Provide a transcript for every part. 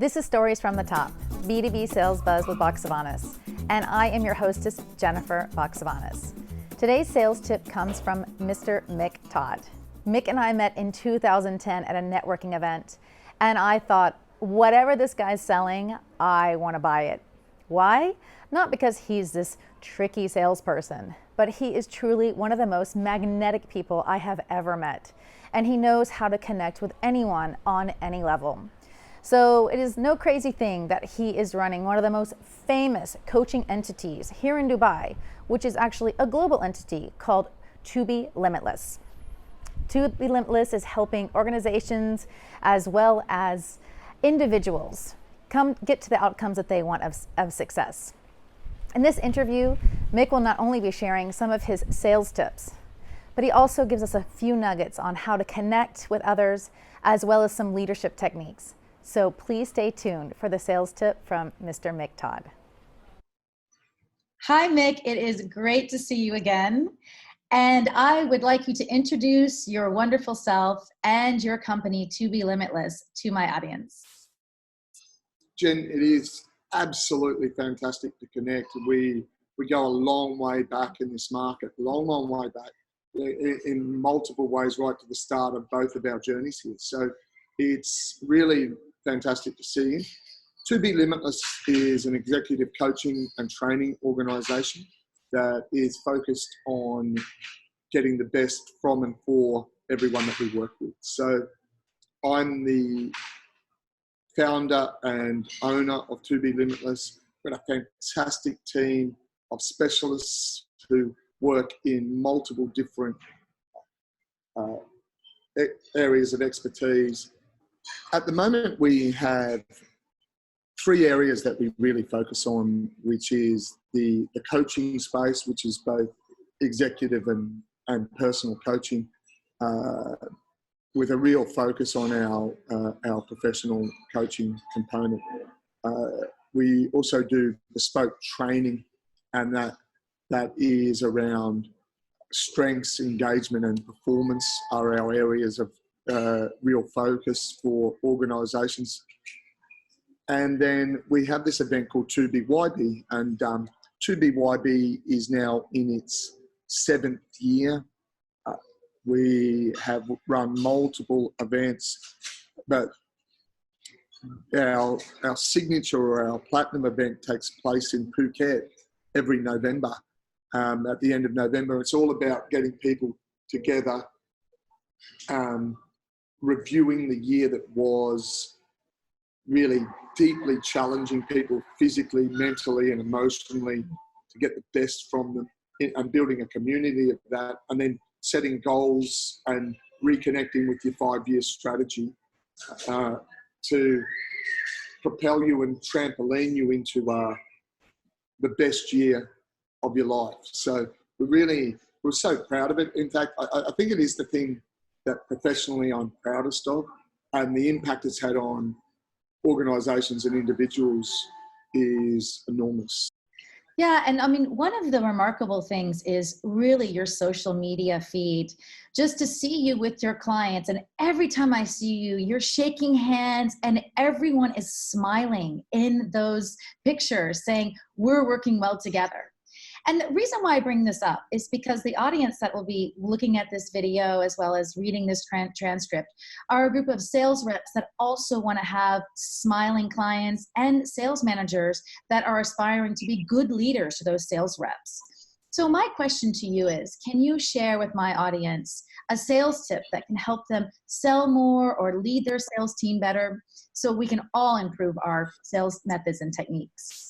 This is Stories from the Top, B2B Sales Buzz with Boxavanis, and I am your hostess, Jennifer Boxavanis. Today's sales tip comes from Mr. Mick Todd. Mick and I met in 2010 at a networking event, and I thought, whatever this guy's selling, I want to buy it. Why? Not because he's this tricky salesperson, but he is truly one of the most magnetic people I have ever met, and he knows how to connect with anyone on any level. So it is no crazy thing that he is running one of the most famous coaching entities here in Dubai, which is actually a global entity called To Be Limitless. To Be Limitless is helping organizations as well as individuals get to the outcomes that they want of success. In this interview, Mick will not only be sharing some of his sales tips, but he also gives us a few nuggets on how to connect with others as well as some leadership techniques. So please stay tuned for the sales tip from Mr. Mick Todd. Hi, Mick. It is great to see you again. And I would like you to introduce your wonderful self and your company, To Be Limitless, to my audience. Jen, it is absolutely fantastic to connect. We go a long way back in this market, long way back in multiple ways, right to the start of both of our journeys here. So it's really fantastic to see you. To Be Limitless is an executive coaching and training organization that is focused on getting the best from and for everyone that we work with. So I'm the founder and owner of To Be Limitless. We've got a fantastic team of specialists who work in multiple different areas of expertise. At the moment, we have three areas that we really focus on, which is the coaching space, which is both executive and personal coaching, with a real focus on our professional coaching component. We also do bespoke training, and that is around strengths, engagement, and performance are our areas of real focus for organizations. And then we have this event called 2BYB, and 2BYB is now in its 7th year. We have run multiple events, but our signature or our platinum event takes place in Phuket every November. At the end of November, it's all about getting people together, reviewing the year that was, really deeply challenging people physically, mentally, and emotionally to get the best from them, and building a community of that, and then setting goals and reconnecting with your 5-year strategy to propel you and trampoline you into the best year of your life. So we're so proud of it. In fact, I think it is the thing that professionally I'm proudest of, and the impact it's had on organizations and individuals is enormous. Yeah, and I mean, one of the remarkable things is really your social media feed. Just to see you with your clients, and every time I see you, you're shaking hands and everyone is smiling in those pictures saying, we're working well together. And the reason why I bring this up is because the audience that will be looking at this video as well as reading this transcript are a group of sales reps that also want to have smiling clients and sales managers that are aspiring to be good leaders to those sales reps. So my question to you is, can you share with my audience a sales tip that can help them sell more or lead their sales team better so we can all improve our sales methods and techniques?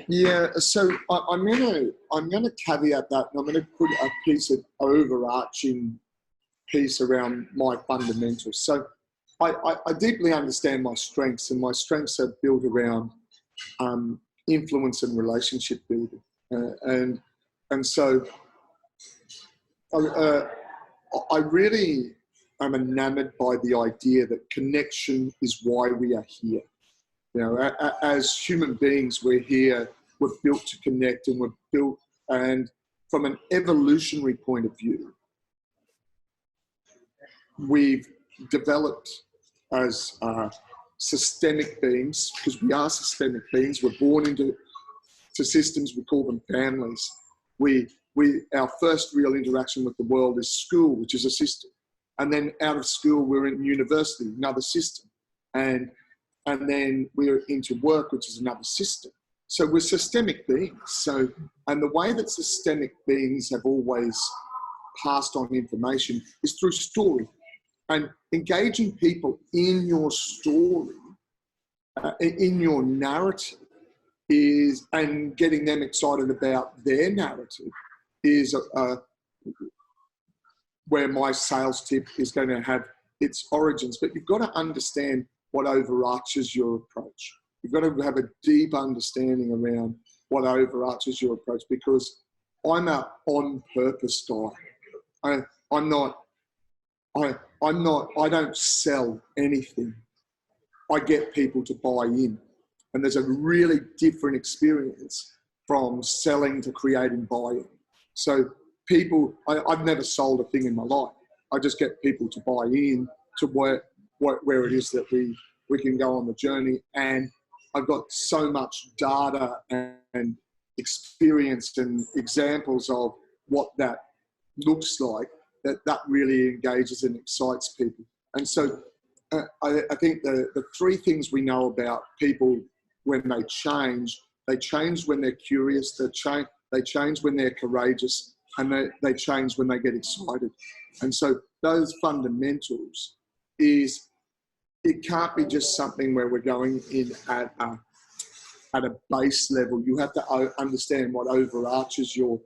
Yeah, so I'm gonna caveat that, and I'm gonna put a piece of overarching piece around my fundamentals. So I deeply understand my strengths, and my strengths are built around influence and relationship building, and so I really am enamored by the idea that connection is why we are here. You know, as human beings, we're here, we're built to connect, and from an evolutionary point of view, we've developed as systemic beings, because we are systemic beings. We're born into systems. We call them families. Our first real interaction with the world is school, which is a system. And then out of school, we're in university, another system. And then we're into work, which is another system. So we're systemic beings. And the way that systemic beings have always passed on information is through story. And engaging people in your story, in your narrative, and getting them excited about their narrative is where my sales tip is going to have its origins. But you've got to understand what overarches your approach. You've got to have a deep understanding around what overarches your approach, because I'm a on purpose guy. I don't sell anything. I get people to buy in. And there's a really different experience from selling to creating buy-in. So I've never sold a thing in my life. I just get people to buy in to where it is that we can go on the journey. And I've got so much data and experience and examples of what that looks like that really engages and excites people. And so I think the three things we know about people when they change when they're curious, they change when they're courageous, and they change when they get excited. And so those fundamentals is, it can't be just something where we're going in at a base level. You have to understand what overarches your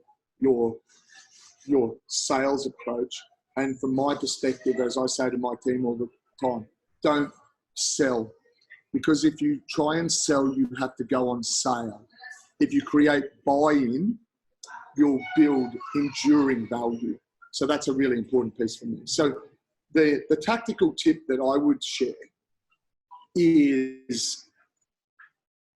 sales approach. And from my perspective, as I say to my team all the time, don't sell. Because if you try and sell, you have to go on sale. If you create buy-in, you'll build enduring value. So that's a really important piece for me. So the tactical tip that I would share is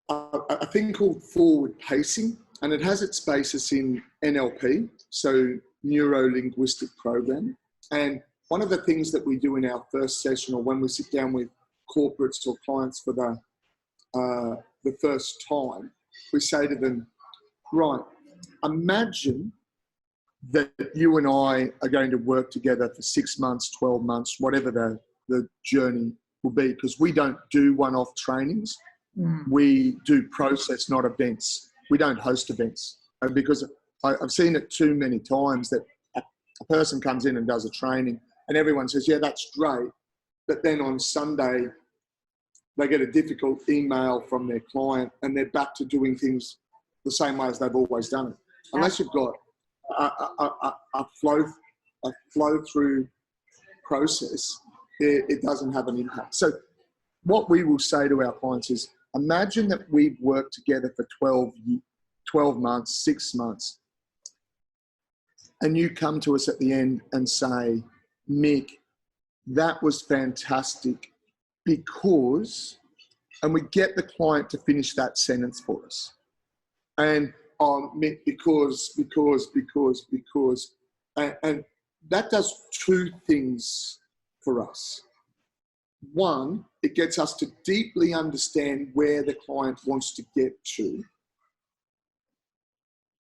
a thing called forward pacing, and it has its basis in NLP, so neuro-linguistic programming. And one of the things that we do in our first session, or when we sit down with corporates or clients for the first time, we say to them, right, imagine that you and I are going to work together for 6 months, 12 months, whatever the journey will be, because we don't do one-off trainings. We do process, not events. We don't host events. And because I've seen it too many times that a person comes in and does a training and everyone says, yeah, that's great. But then on Sunday, they get a difficult email from their client and they're back to doing things the same way as they've always done it. Unless you've got a flow through process, it doesn't have an impact. So what we will say to our clients is, imagine that we've worked together for 12 months, 6 months, and you come to us at the end and say, Mick, that was fantastic because, and we get the client to finish that sentence for us. And Mick, because, and that does two things for us. One, it gets us to deeply understand where the client wants to get to.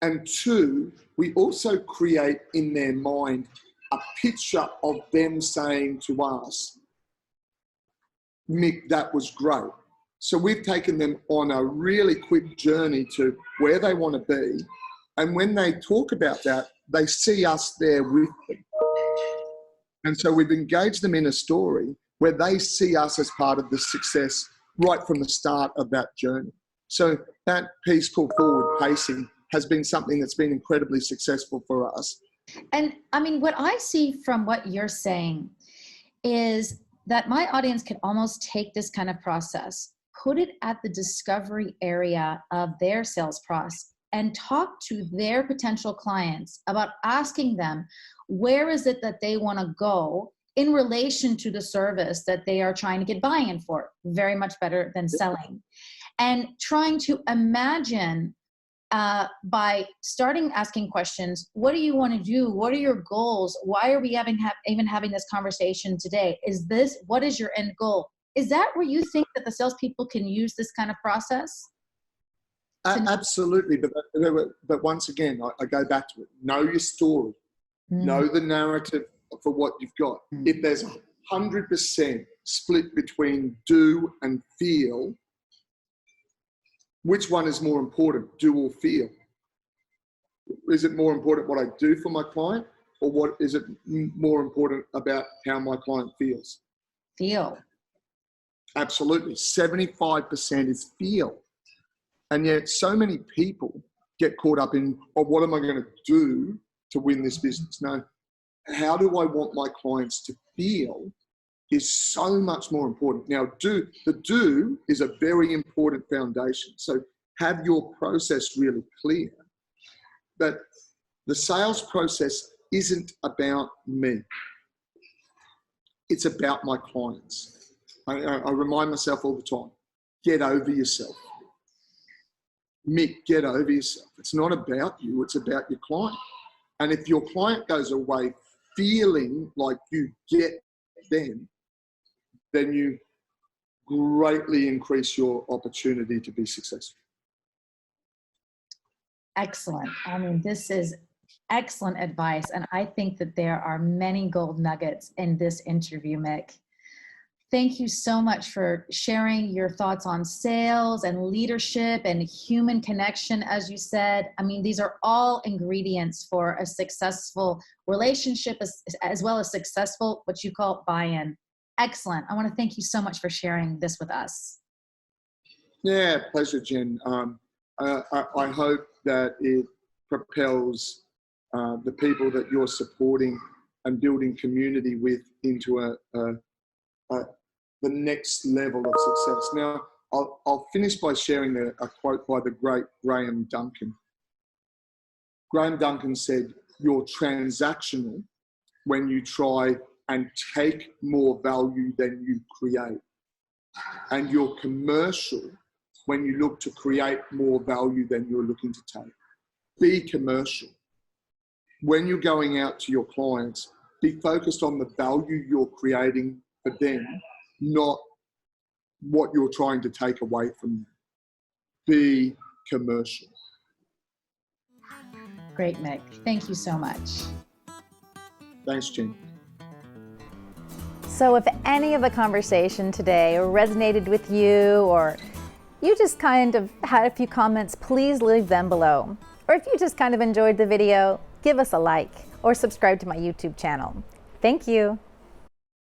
And two, we also create in their mind a picture of them saying to us, Mick, that was great. So we've taken them on a really quick journey to where they want to be. And when they talk about that, they see us there with them. And so we've engaged them in a story where they see us as part of the success right from the start of that journey. So that piece called forward pacing has been something that's been incredibly successful for us. And I mean, what I see from what you're saying is that my audience can almost take this kind of process, put it at the discovery area of their sales process, and talk to their potential clients about asking them, where is it that they want to go in relation to the service that they are trying to get buy-in for? Very much better than selling. And trying to imagine by starting asking questions, what do you want to do? What are your goals? Why are we even having this conversation today? What is your end goal? Is that where you think that the salespeople can use this kind of process? Absolutely, but once again, I go back to it. Know your story. Know the narrative for what you've got. If there's 100% split between do and feel, which one is more important, do or feel? Is it more important what I do for my client, or what is it more important about how my client feels? Feel. Absolutely. 75% is feel. And yet so many people get caught up in, oh, what am I going to do to win this business? No, how do I want my clients to feel is so much more important. Now, the do is a very important foundation. So have your process really clear. But the sales process isn't about me. It's about my clients. I remind myself all the time, get over yourself. Mick, get over yourself. It's not about you, it's about your client. And if your client goes away feeling like you get them, then you greatly increase your opportunity to be successful. Excellent. I mean, this is excellent advice. And I think that there are many gold nuggets in this interview, Mick. Thank you so much for sharing your thoughts on sales and leadership and human connection, as you said. I mean, these are all ingredients for a successful relationship as well as successful, what you call buy-in. Excellent. I want to thank you so much for sharing this with us. Yeah, pleasure, Jen. I hope that it propels the people that you're supporting and building community with into the next level of success. Now, I'll finish by sharing a quote by the great Graham Duncan. Graham Duncan said, "You're transactional when you try and take more value than you create. And you're commercial when you look to create more value than you're looking to take." Be commercial. When you're going out to your clients, be focused on the value you're creating for them, not what you're trying to take away from them. Be commercial. Great, Mick. Thank you so much. Thanks, Jen. So if any of the conversation today resonated with you, or you just kind of had a few comments, please leave them below. Or if you just kind of enjoyed the video, give us a like or subscribe to my YouTube channel. Thank you.